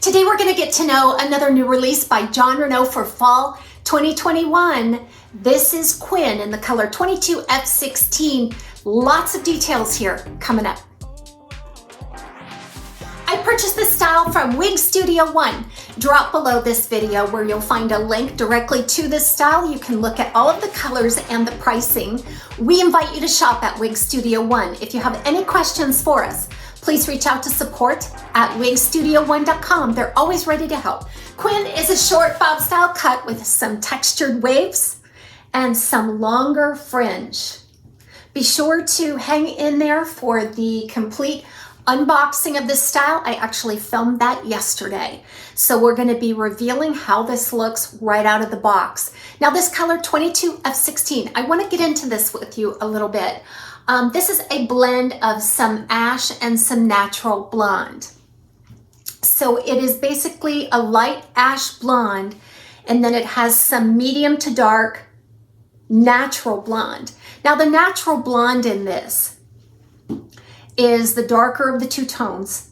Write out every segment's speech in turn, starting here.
Today we're going to get to know another new release by Jon Renau for fall 2021. This is Quinn in the color 22F16. Lots of details here coming up. I purchased this style from Wig Studio One. Drop below this video where you'll find a link directly to this style. You can look at all of the colors and the pricing. We invite you to shop at Wig Studio One. If you have any questions for us, please reach out to support@wigstudio1.com. They're always ready to help. Quinn is a short bob style cut with some textured waves and some longer fringe. Be sure to hang in there for the complete unboxing of this style. I actually filmed that yesterday. So we're going to be revealing how this looks right out of the box. Now this color 22F16, I want to get into this with you a little bit. This is a blend of some ash and some natural blonde. So it is basically a light ash blonde, and then it has some medium to dark natural blonde. Now the natural blonde in this is the darker of the two tones,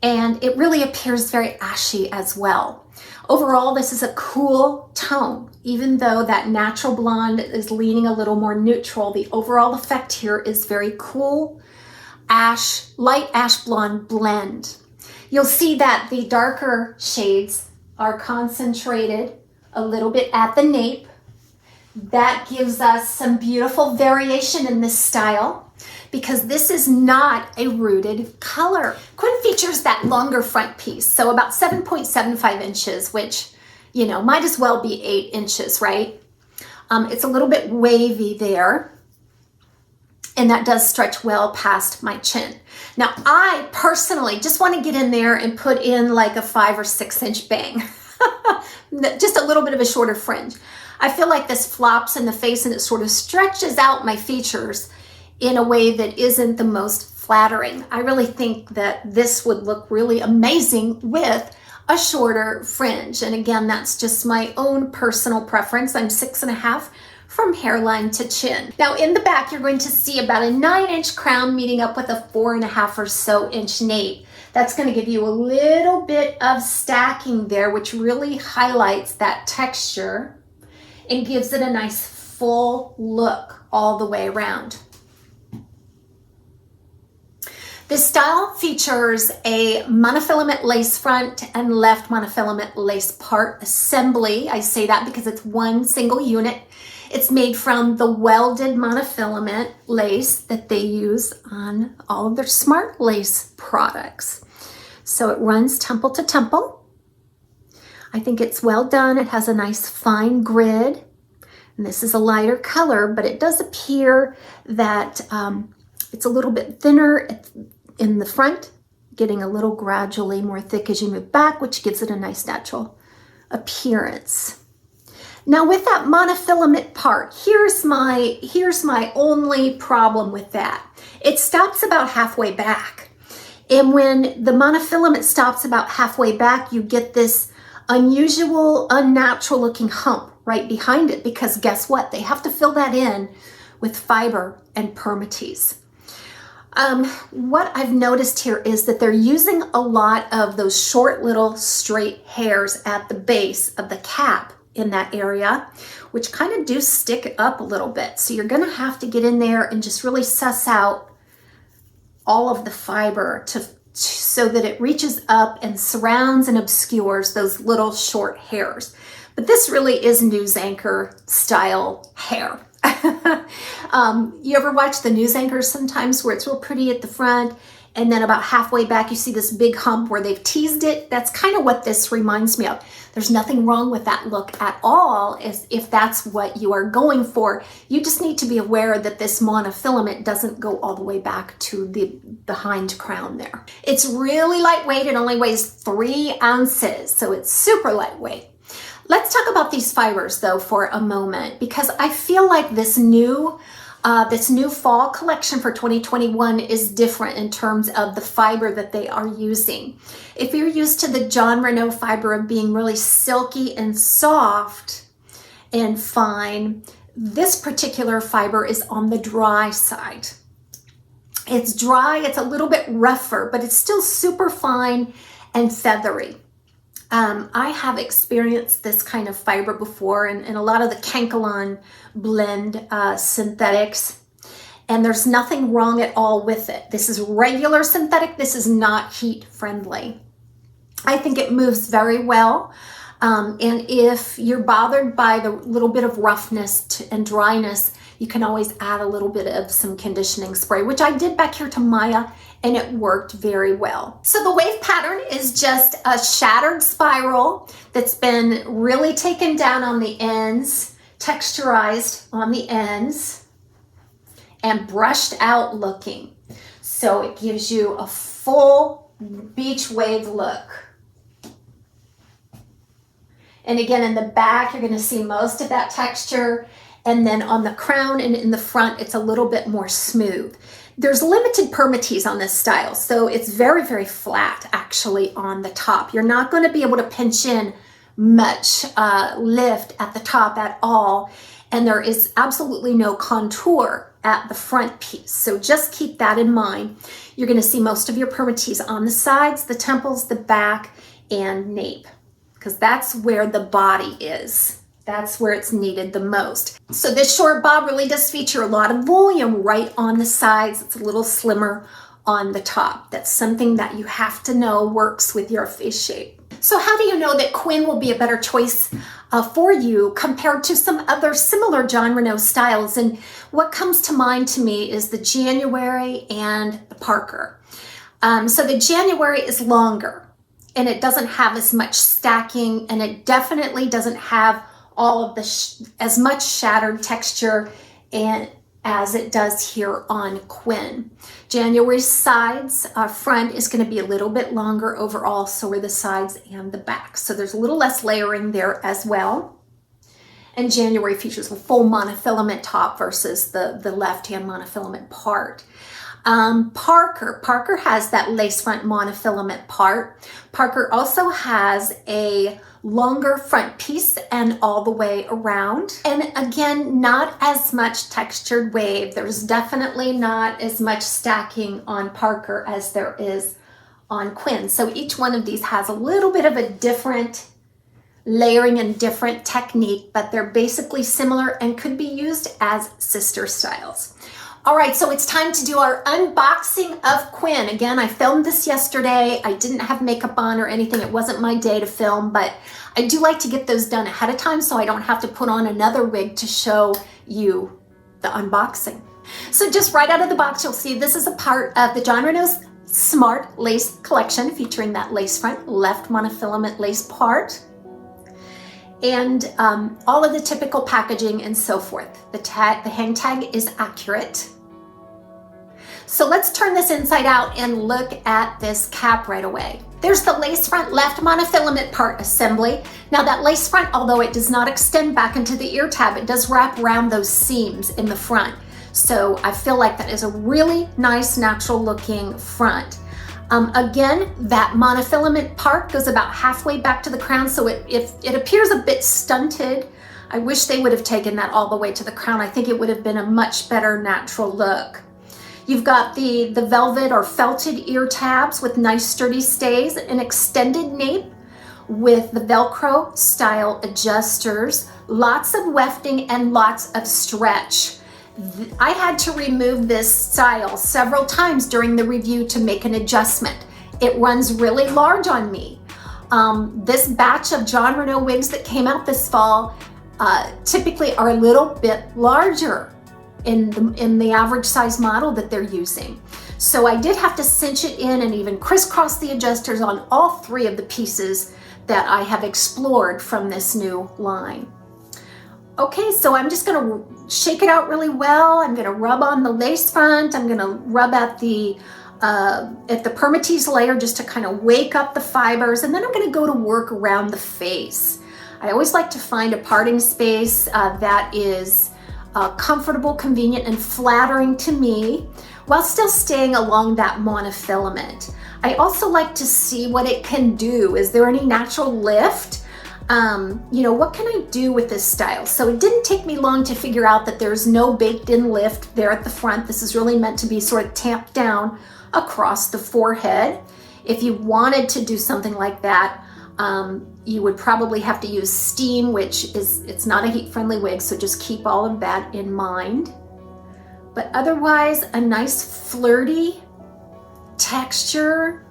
and it really appears very ashy as well. Overall, this is a cool tone. Even though that natural blonde is leaning a little more neutral, the overall effect here is very cool ash, light ash blonde blend. You'll see that the darker shades are concentrated a little bit at the nape. That gives us some beautiful variation in this style because this is not a rooted color. Quinn features that longer front piece, so about 7.75 inches, which, you know, might as well be 8 inches, right? It's a little bit wavy there, and that does stretch well past my chin. Now, I personally just want to get in there and put in like a 5 or 6 inch bang, just a little bit of a shorter fringe. I feel like this flops in the face and it sort of stretches out my features in a way that isn't the most flattering. I really think that this would look really amazing with a shorter fringe. And again, that's just my own personal preference. I'm 6.5 from hairline to chin. Now in the back, you're going to see about a 9-inch crown meeting up with a 4.5 or so inch nape. That's going to give you a little bit of stacking there, which really highlights that texture and gives it a nice full look all the way around. This style features a monofilament lace front and left monofilament lace part assembly. I say that because it's one single unit. It's made from the welded monofilament lace that they use on all of their smart lace products. So it runs temple to temple. I think it's well done. It has a nice fine grid. And this is a lighter color, but it does appear that it's a little bit thinner in the front, getting a little gradually more thick as you move back, which gives it a nice natural appearance. Now with that monofilament part, here's my only problem with that. It stops about halfway back. And when the monofilament stops about halfway back, you get this unusual, unnatural looking hump right behind it, because guess what? They have to fill that in with fiber and permatease. What I've noticed here is that they're using a lot of those short little straight hairs at the base of the cap in that area, which kind of do stick up a little bit. So you're gonna have to get in there and just really suss out all of the fiber so that it reaches up and surrounds and obscures those little short hairs. But this really is news anchor style hair. You ever watch the news anchors sometimes where it's real pretty at the front and then about halfway back you see this big hump where they've teased it? That's kind of what this reminds me of. There's nothing wrong with that look at all if that's what you are going for. You just need to be aware that this monofilament doesn't go all the way back to the behind crown there. It's really lightweight. It only weighs 3 ounces, so it's super lightweight. Let's talk about these fibers though for a moment, because I feel like this new fall collection for 2021 is different in terms of the fiber that they are using. If you're used to the Jon Renau fiber of being really silky and soft and fine, this particular fiber is on the dry side. It's dry, it's a little bit rougher, but it's still super fine and feathery. I have experienced this kind of fiber before in a lot of the Kankalon blend synthetics, and there's nothing wrong at all with it. This is regular synthetic. This is not heat friendly. I think it moves very well. And if you're bothered by the little bit of roughness and dryness, you can always add a little bit of some conditioning spray, which I did back here to Maya, and it worked very well. So the wave pattern is just a shattered spiral that's been really taken down on the ends, texturized on the ends, and brushed out looking. So it gives you a full beach wave look. And again, in the back, you're gonna see most of that texture. And then on the crown and in the front, it's a little bit more smooth. There's limited permatease on this style, so it's very, very flat actually on the top. You're not gonna be able to pinch in much lift at the top at all. And there is absolutely no contour at the front piece. So just keep that in mind. You're gonna see most of your permatease on the sides, the temples, the back, and nape, because that's where the body is. That's where it's needed the most. So this short bob really does feature a lot of volume right on the sides. It's a little slimmer on the top. That's something that you have to know works with your face shape. So how do you know that Quinn will be a better choice for you compared to some other similar Jon Renau styles? And what comes to mind to me is the January and the Parker. So the January is longer, and it doesn't have as much stacking, and it definitely doesn't have all of the as much shattered texture and as it does here on Quinn. January's sides front is going to be a little bit longer overall, so are the sides and the back. So there's a little less layering there as well. And January features a full monofilament top versus the left-hand monofilament part. Parker has that lace front monofilament part. Parker also has a longer front piece and all the way around. And again, not as much textured wave. There's definitely not as much stacking on Parker as there is on Quinn. So each one of these has a little bit of a different layering and different technique, but they're basically similar and could be used as sister styles. All right, so it's time to do our unboxing of Quinn. Again, I filmed this yesterday. I didn't have makeup on or anything. It wasn't my day to film, but I do like to get those done ahead of time so I don't have to put on another wig to show you the unboxing. So just right out of the box, you'll see this is a part of the Jon Renau's Smart Lace collection featuring that lace front, left monofilament lace part, and all of the typical packaging and so forth. The hang tag is accurate. So let's turn this inside out and look at this cap right away. There's the lace front left monofilament part assembly. Now that lace front, although it does not extend back into the ear tab, it does wrap around those seams in the front. So I feel like that is a really nice natural looking front. Again, that monofilament part goes about halfway back to the crown, so it appears a bit stunted. I wish they would have taken that all the way to the crown. I think it would have been a much better natural look. You've got the velvet or felted ear tabs with nice sturdy stays, an extended nape with the Velcro style adjusters, lots of wefting and lots of stretch. I had to remove this style several times during the review to make an adjustment. It runs really large on me. This batch of Jon Renau wigs that came out this fall typically are a little bit larger in the average size model that they're using. So I did have to cinch it in and even crisscross the adjusters on all three of the pieces that I have explored from this new line. Okay, so I'm just gonna shake it out really well. I'm gonna rub on the lace front. I'm gonna rub at the permatease layer just to kind of wake up the fibers, and then I'm gonna go to work around the face. I always like to find a parting space that is comfortable, convenient, and flattering to me, while still staying along that monofilament. I also like to see what it can do. Is there any natural lift? You know, what can I do with this style? So it didn't take me long to figure out that there's no baked in lift there at the front. This is really meant to be sort of tamped down across the forehead. If you wanted to do something like that, you would probably have to use steam, which it's not a heat-friendly wig, so just keep all of that in mind. But otherwise, a nice flirty texture,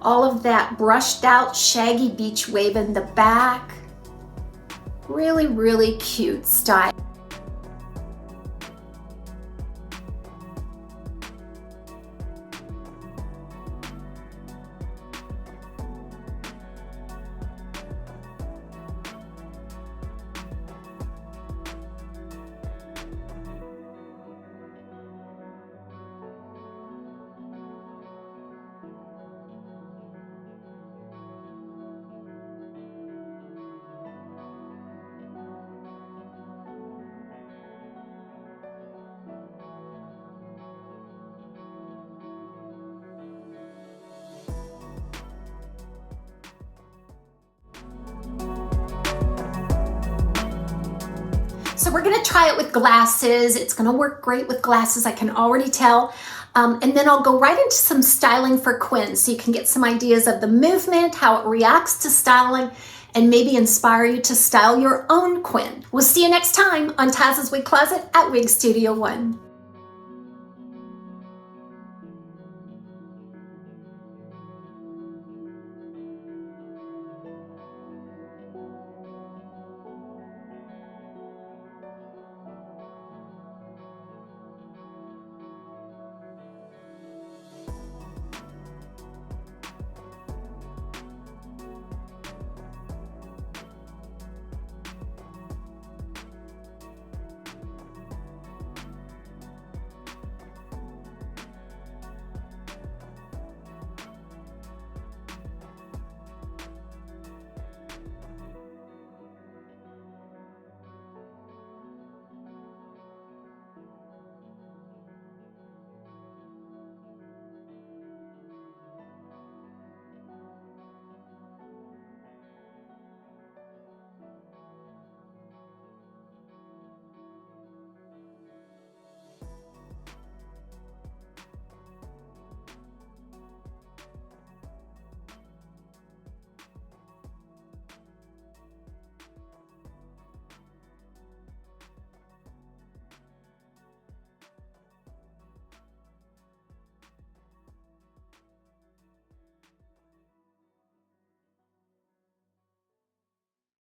all of that brushed out shaggy beach wave in the back. Really, really cute style. So we're gonna try it with glasses. It's gonna work great with glasses, I can already tell. And then I'll go right into some styling for Quinn so you can get some ideas of the movement, how it reacts to styling, and maybe inspire you to style your own Quinn. We'll see you next time on Taz's Wig Closet at Wig Studio One.